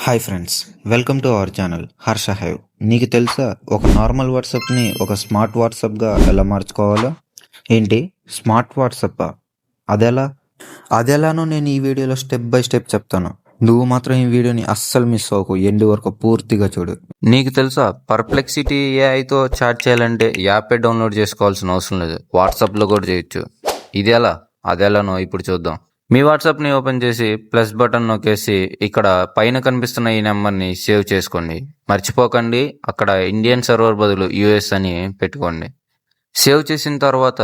Hi friends, welcome to our channel Harsha Hive. నీకు తెలుసా ఒక నార్మల్ వాట్సాప్ని ఒక స్మార్ట్ వాట్సాప్గా ఎలా మార్చుకోవాలో? ఏంటి స్మార్ట్ వాట్సాప్పా? అదెలా? అదెలానో నేను ఈ వీడియోలో స్టెప్ బై స్టెప్ చెప్తాను. నువ్వు మాత్రం ఈ వీడియోని అస్సలు మిస్ అవ్వకు, ఎండ్ వరకు పూర్తిగా చూడు. నీకు తెలుసా పర్ప్లెక్సిటీ ఏఐతో చాట్ చేయాలంటే యాపే డౌన్లోడ్ చేసుకోవాల్సిన అవసరం లేదు, వాట్సాప్లో కూడా చేయొచ్చు. ఇది ఎలా అదెలానో ఇప్పుడు చూద్దాం. మీ వాట్సాప్ని ఓపెన్ చేసి ప్లస్ బటన్ నొక్కేసి ఇక్కడ పైన కనిపిస్తున్న ఈ నెంబర్ని సేవ్ చేసుకోండి. మర్చిపోకండి, అక్కడ ఇండియన్ సర్వర్ బదులు యూఎస్ అని పెట్టుకోండి. సేవ్ చేసిన తర్వాత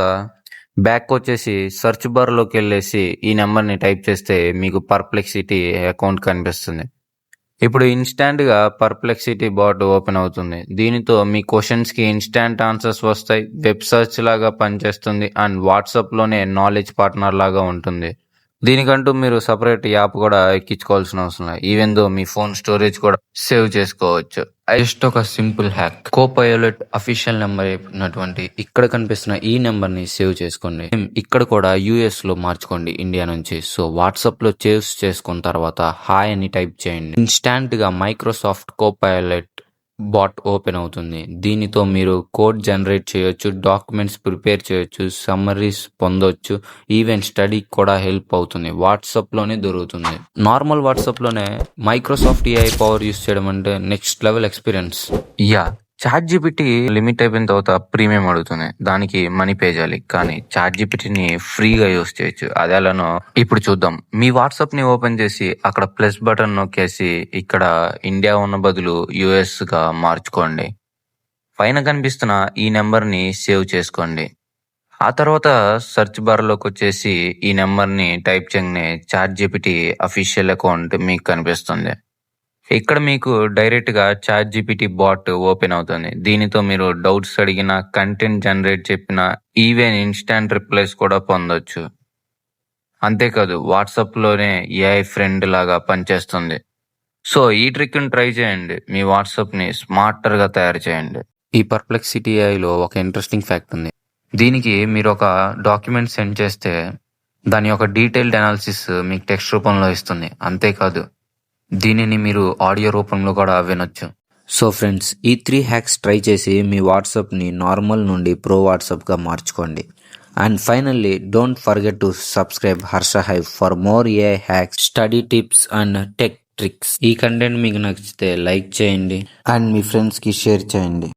బ్యాక్ వచ్చేసి సెర్చ్ బార్లోకి వెళ్ళేసి ఈ నెంబర్ని టైప్ చేస్తే మీకు పర్ప్లెక్సిటీ అకౌంట్ కనిపిస్తుంది. ఇప్పుడు ఇన్స్టాంట్గా పర్ప్లెక్సిటీ బాట్ ఓపెన్ అవుతుంది. దీనితో మీ క్వశ్చన్స్కి ఇన్స్టాంట్ ఆన్సర్స్ వస్తాయి. వెబ్ సెర్చ్ లాగా పనిచేస్తుంది అండ్ వాట్సాప్లోనే నాలెడ్జ్ పార్ట్నర్ లాగా ఉంటుంది. దీనికంటూ మీరు సపరేట్ యాప్ కూడా ఎక్కించుకోవాల్సిన అవసరం లేదు. ఈవెన్ దో మీ ఫోన్ స్టోరేజ్ కూడా సేవ్ చేసుకోవచ్చు. జస్ట్ ఒక simple hack. Copilot official number ఉన్నటువంటి ఇక్కడ కనిపిస్తున్న ఈ నెంబర్ ని సేవ్ చేసుకోండి. ఇక్కడ కూడా యుఎస్ లో మార్చుకోండి, ఇండియా నుంచి. సో వాట్సాప్ లో సేవ్ చేసుకున్న తర్వాత హాయ్ అని టైప్ చేయండి. ఇన్స్టాంట్ గా మైక్రోసాఫ్ట్ కోపైలట్ బాట్ ఓపెన్ అవుతుంది. దీనితో మీరు కోడ్ జనరేట్ చేయొచ్చు, డాక్యుమెంట్స్ ప్రిపేర్ చేయొచ్చు, సమ్మరీస్ పొందొచ్చు, ఈవెన్ స్టడీ కూడా హెల్ప్ అవుతుంది. వాట్సాప్ లోనే దొరుకుతుంది. నార్మల్ వాట్సాప్ లోనే మైక్రోసాఫ్ట్ ఏఐ పవర్ యూస్ చేయడం అంటే next level experience. ChatGPT limit అయిపోయిన తర్వాత ప్రీమియం అడుగుతుంది, దానికి మనీ పే చేయాలి. కానీ చాట్ జీపీటీని ఫ్రీగా యూస్ చేయొచ్చు. అది ఎలానో ఇప్పుడు చూద్దాం. మీ వాట్సాప్ ని ఓపెన్ చేసి అక్కడ ప్లస్ బటన్ నొక్కేసి ఇక్కడ ఇండియా ఉన్న బదులు యుఎస్ గా మార్చుకోండి. పైన కనిపిస్తున్న ఈ నెంబర్ ని సేవ్ చేసుకోండి. ఆ తర్వాత సెర్చ్ బార్ లోకి వచ్చేసి ఈ నెంబర్ ని టైప్ చేయగానే చాట్ జీపీటీ అఫీషియల్ అకౌంట్ మీకు కనిపిస్తుంది. ఇక్కడ మీకు డైరెక్ట్ గా చాట్ జీపీటీ బాట్ ఓపెన్ అవుతుంది. దీనితో మీరు డౌట్స్ అడిగిన, కంటెంట్ జనరేట్ చెప్పిన, ఈవెన్ ఇన్స్టాంట్ రిప్లైస్ కూడా పొందొచ్చు. అంతేకాదు వాట్సాప్ లోనే ఏఐ ఫ్రెండ్ లాగా పనిచేస్తుంది. సో ఈ ట్రిక్ ని ట్రై చేయండి, మీ వాట్సాప్ ని స్మార్టర్ గా తయారు చేయండి. ఈ పర్ప్లెక్సిటీ ఏఐలో ఒక ఇంట్రెస్టింగ్ ఫ్యాక్ట్ ఉంది. దీనికి మీరు ఒక డాక్యుమెంట్ సెండ్ చేస్తే దాని యొక్క డీటెయిల్డ్ అనాలిసిస్ మీకు టెక్స్ట్ రూపంలో ఇస్తుంది. అంతేకాదు దీనిని మీరు ఆడియో రూపంలో కూడా వినొచ్చు. సో ఫ్రెండ్స్, ఈ 3 హ్యాక్స్ ట్రై చేసి మీ వాట్సాప్ని నార్మల్ నుండి ప్రో వాట్సాప్గా మార్చుకోండి. And finally don't forget to subscribe Harsha Hive for more AI hacks, study tips and tech tricks. ఈ కంటెంట్ మీకు నచ్చితే లైక్ చేయండి అండ్ మీ ఫ్రెండ్స్కి షేర్ చేయండి.